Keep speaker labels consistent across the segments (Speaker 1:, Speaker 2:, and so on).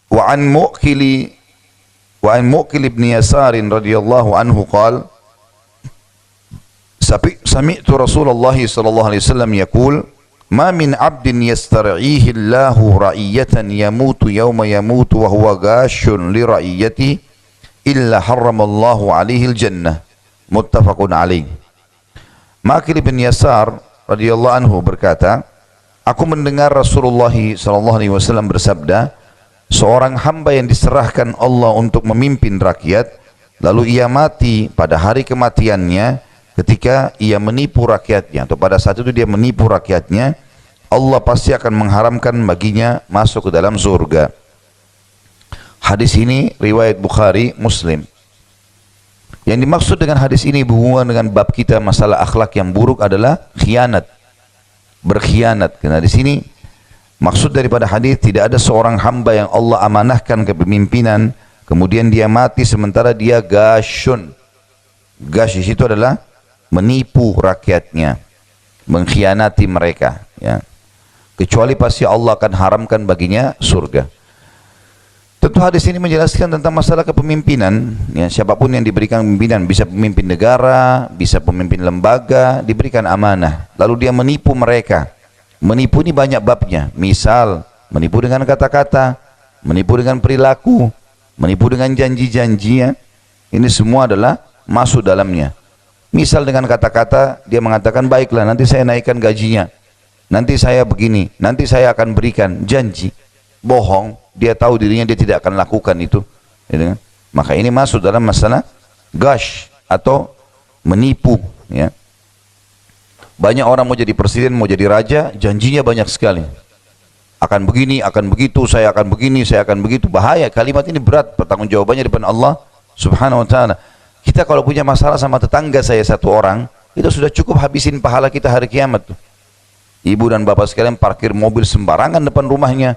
Speaker 1: wa an Muqil ibn Yasar radhiyallahu anhu qala sami'tu Rasulullah sallallahu alaihi wasallam yaqul ma min 'abdin yastar'ihi Allahu ra'iyatan yamutu yawma yamutu wa huwa ghashun li ra'iyati illa harramallahu alaihi al-jannah. Muttafaqun alaih. Maqil bin Yasar radhiyallahu anhu berkata, aku mendengar Rasulullah sallallahu alaihi wasallam bersabda, seorang hamba yang diserahkan Allah untuk memimpin rakyat, lalu ia mati pada hari kematiannya, ketika ia menipu rakyatnya atau pada saat itu dia menipu rakyatnya, Allah pasti akan mengharamkan baginya masuk ke dalam surga. Hadis ini riwayat Bukhari, Muslim. Yang dimaksud dengan hadis ini berhubungan dengan bab kita masalah akhlak yang buruk adalah khianat, berkhianat. Karena di sini maksud daripada hadis, tidak ada seorang hamba yang Allah amanahkan kepemimpinan kemudian dia mati sementara dia gasyun. Gash di situ adalah menipu rakyatnya, mengkhianati mereka, ya. Kecuali pasti Allah akan haramkan baginya surga. Tentu hadis ini menjelaskan tentang masalah kepemimpinan, ya, siapapun yang diberikan pemimpinan, bisa pemimpin negara, bisa pemimpin lembaga, diberikan amanah, lalu dia menipu mereka. Menipu ini banyak babnya, misal menipu dengan kata-kata, menipu dengan perilaku, menipu dengan janji-janji, ya. Ini semua adalah masuk dalamnya. Misal dengan kata-kata dia mengatakan, baiklah nanti saya naikkan gajinya, nanti saya begini, nanti saya akan berikan, janji, bohong. Dia tahu dirinya dia tidak akan lakukan itu, ya. Maka ini masuk dalam masalah gash atau menipu, ya. Banyak orang mau jadi presiden, mau jadi raja, janjinya banyak sekali. Akan begini, akan begitu, saya akan begini, saya akan begitu. Bahaya, kalimat ini berat, pertanggungjawabannya di depan Allah Subhanahu wa ta'ala. Kita kalau punya masalah sama tetangga saya satu orang, itu sudah cukup habisin pahala kita hari kiamat tuh. Ibu dan bapak sekalian parkir mobil sembarangan depan rumahnya,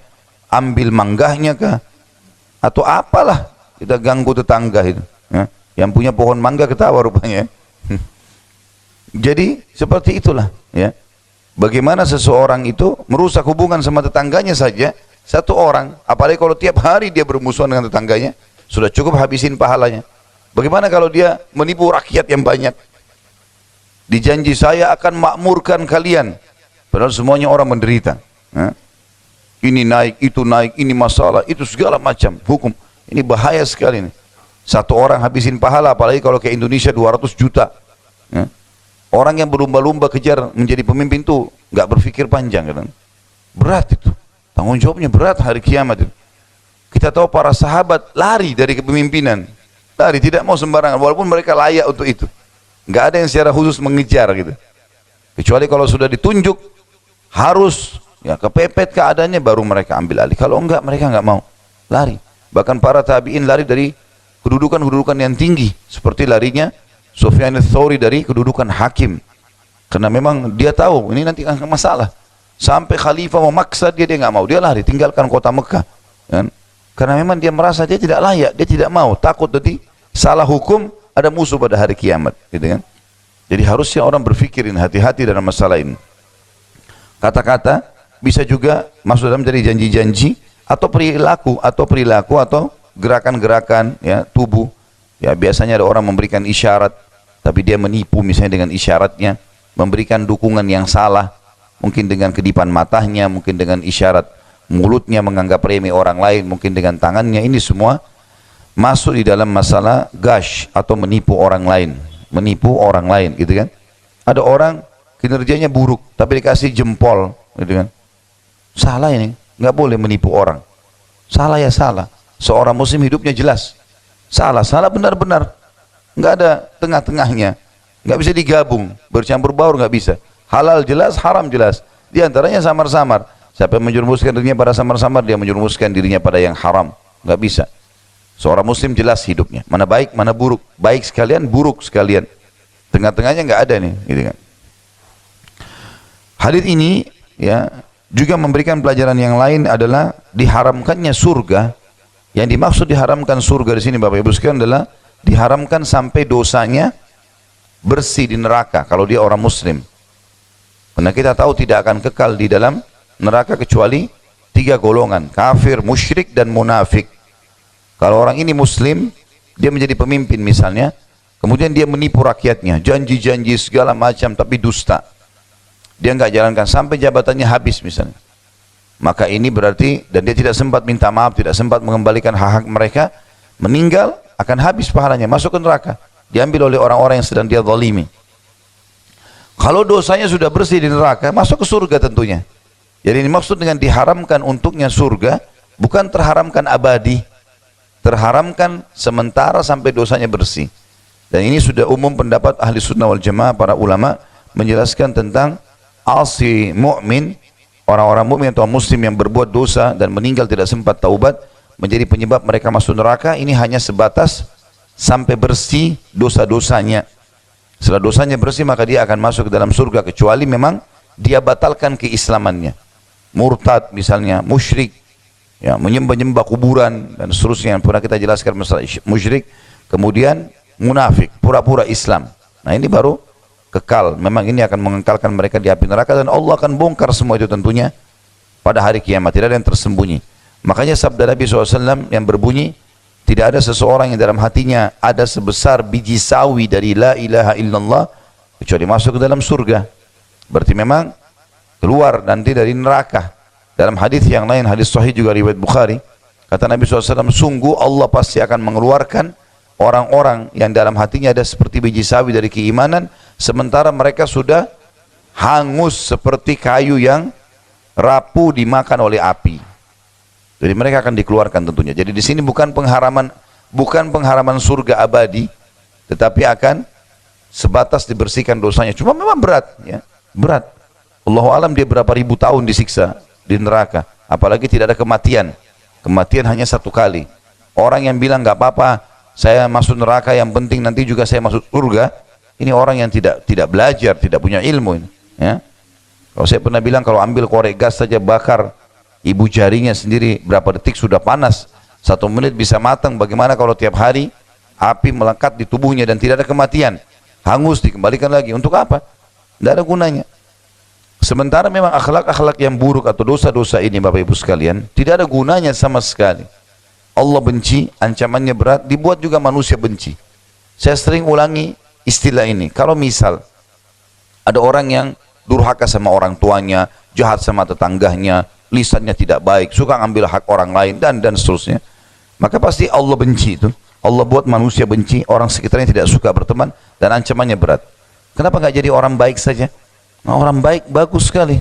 Speaker 1: ambil manggahnya kah atau apalah, kita ganggu tetangga itu, ya. Yang punya pohon mangga ketawa rupanya. Jadi seperti itulah, ya. Bagaimana seseorang itu merusak hubungan sama tetangganya saja, satu orang, apalagi kalau tiap hari dia bermusuhan dengan tetangganya, sudah cukup habisin pahalanya. Bagaimana kalau dia menipu rakyat yang banyak, dijanji saya akan makmurkan kalian, padahal semuanya orang menderita, ya. Ini naik, itu naik, ini masalah, itu segala macam hukum. Ini bahaya sekali nih. Satu orang habisin pahala, apalagi kalau ke Indonesia 200 juta. Ya. Orang yang berlumba-lumba kejar menjadi pemimpin itu nggak berpikir panjang, kan? Berat itu. Tanggung jawabnya berat hari kiamat itu. Kita tahu para sahabat lari dari kepemimpinan. Lari, tidak mau sembarangan, walaupun mereka layak untuk itu. Nggak ada yang secara khusus mengejar gitu. Kecuali kalau sudah ditunjuk, harus, ya, kepepet keadaannya, baru mereka ambil alih. Kalau enggak, mereka enggak mau, lari. Bahkan para tabi'in lari dari kedudukan-kedudukan yang tinggi, seperti larinya Sufyan ats-Tsauri dari kedudukan hakim, karena memang dia tahu ini nanti akan masalah. Sampai khalifah memaksa dia enggak mau, dia lari, tinggalkan kota Mekah, kan? Karena memang dia merasa dia tidak layak, dia tidak mau, takut nanti salah hukum, ada musuh pada hari kiamat, gitu kan? Jadi harusnya orang berpikirin hati-hati dalam masalah ini. Kata-kata bisa juga masuk dalam dari janji-janji atau perilaku atau gerakan-gerakan, ya, tubuh. Ya, biasanya ada orang memberikan isyarat tapi dia menipu, misalnya dengan isyaratnya, memberikan dukungan yang salah, mungkin dengan kedipan matanya, mungkin dengan isyarat mulutnya menganggap remeh orang lain, mungkin dengan tangannya. Ini semua masuk di dalam masalah gash atau menipu orang lain, gitu kan? Ada orang kinerjanya buruk tapi dikasih jempol, gitu kan? Salah ini, nggak boleh menipu orang. Salah ya salah. Seorang muslim hidupnya jelas. Salah benar-benar. Nggak ada tengah-tengahnya. Nggak bisa digabung, bercampur baur nggak bisa. Halal jelas, haram jelas. Di antaranya samar-samar. Siapa yang menjerumuskan dirinya pada samar-samar, dia menjerumuskan dirinya pada yang haram. Nggak bisa. Seorang muslim jelas hidupnya. Mana baik, mana buruk. Baik sekalian, buruk sekalian. Tengah-tengahnya nggak ada nih, gitu kan? Hadis ini, ya, juga memberikan pelajaran yang lain adalah diharamkannya surga. Yang dimaksud diharamkan surga di sini, Bapak Ibu sekalian, adalah diharamkan sampai dosanya bersih di neraka kalau dia orang muslim. Karena kita tahu tidak akan kekal di dalam neraka kecuali Tiga golongan, kafir, musyrik, dan munafik. Kalau orang ini muslim, dia menjadi pemimpin misalnya, kemudian dia menipu rakyatnya, janji-janji segala macam, tapi dusta. Dia nggak jalankan sampai jabatannya habis misalnya. Maka ini berarti, dan dia tidak sempat minta maaf, tidak sempat mengembalikan hak-hak mereka, meninggal, akan habis pahalanya, masuk ke neraka. Diambil oleh orang-orang yang sedang dia zalimi. Kalau dosanya sudah bersih di neraka, masuk ke surga tentunya. Jadi ini maksud dengan diharamkan untuknya surga, bukan terharamkan abadi, terharamkan sementara sampai dosanya bersih. Dan ini sudah umum pendapat ahli sunnah wal jamaah, para ulama menjelaskan tentang asi mu'min, orang-orang mukmin atau muslim yang berbuat dosa dan meninggal tidak sempat taubat, menjadi penyebab mereka masuk neraka. Ini hanya sebatas sampai bersih dosa-dosanya. Setelah dosanya bersih, maka dia akan masuk ke dalam surga, kecuali memang dia batalkan keislamannya. Murtad misalnya, musyrik, ya, menyembah-nyembah kuburan dan seterusnya yang pernah kita jelaskan masalah musyrik. Kemudian munafik, pura-pura Islam. Nah ini baru kekal. Memang ini akan mengekalkan mereka di api neraka, dan Allah akan bongkar semua itu tentunya pada hari kiamat. Tidak ada yang tersembunyi. Makanya sabda Nabi SAW yang berbunyi, tidak ada seseorang yang dalam hatinya ada sebesar biji sawi dari la ilaha illallah kecuali masuk ke dalam surga. Berarti memang keluar nanti dari neraka. Dalam hadis yang lain, hadis sahih juga riwayat Bukhari, kata Nabi SAW, sungguh Allah pasti akan mengeluarkan orang-orang yang dalam hatinya ada seperti biji sawi dari keimanan, sementara mereka sudah hangus seperti kayu yang rapuh dimakan oleh api. Jadi mereka akan dikeluarkan tentunya. Jadi di sini bukan pengharaman surga abadi, tetapi akan sebatas dibersihkan dosanya. Cuma memang berat, ya, berat. Allahu alam dia berapa ribu tahun disiksa di neraka. Apalagi tidak ada kematian. Kematian hanya satu kali. Orang yang bilang nggak apa-apa, saya masuk neraka, yang penting nanti juga saya masuk surga. Ini orang yang tidak belajar, tidak punya ilmu. Ya. Kalau saya pernah bilang, kalau ambil korek gas saja bakar ibu jarinya sendiri berapa detik sudah panas, 1 menit bisa matang. Bagaimana kalau tiap hari api melekat di tubuhnya dan tidak ada kematian, hangus dikembalikan lagi, untuk apa? Tidak ada gunanya. Sementara memang akhlak-akhlak yang buruk atau dosa-dosa ini Bapak Ibu sekalian tidak ada gunanya sama sekali. Allah benci, ancamannya berat, dibuat juga manusia benci. Saya sering ulangi istilah ini. Kalau misal ada orang yang durhaka sama orang tuanya, jahat sama tetangganya, lisannya tidak baik, suka ngambil hak orang lain, dan seterusnya, maka pasti Allah benci itu. Allah buat manusia benci, orang sekitarnya tidak suka berteman, dan ancamannya berat. Kenapa nggak jadi orang baik saja? Nah, orang baik bagus sekali.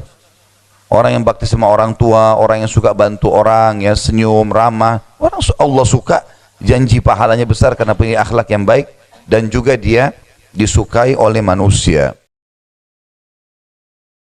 Speaker 1: Orang yang bakti sama orang tua, orang yang suka bantu orang, ya, senyum, ramah, orang Allah suka, janji pahalanya besar karena punya akhlak yang baik, dan juga dia disukai oleh manusia.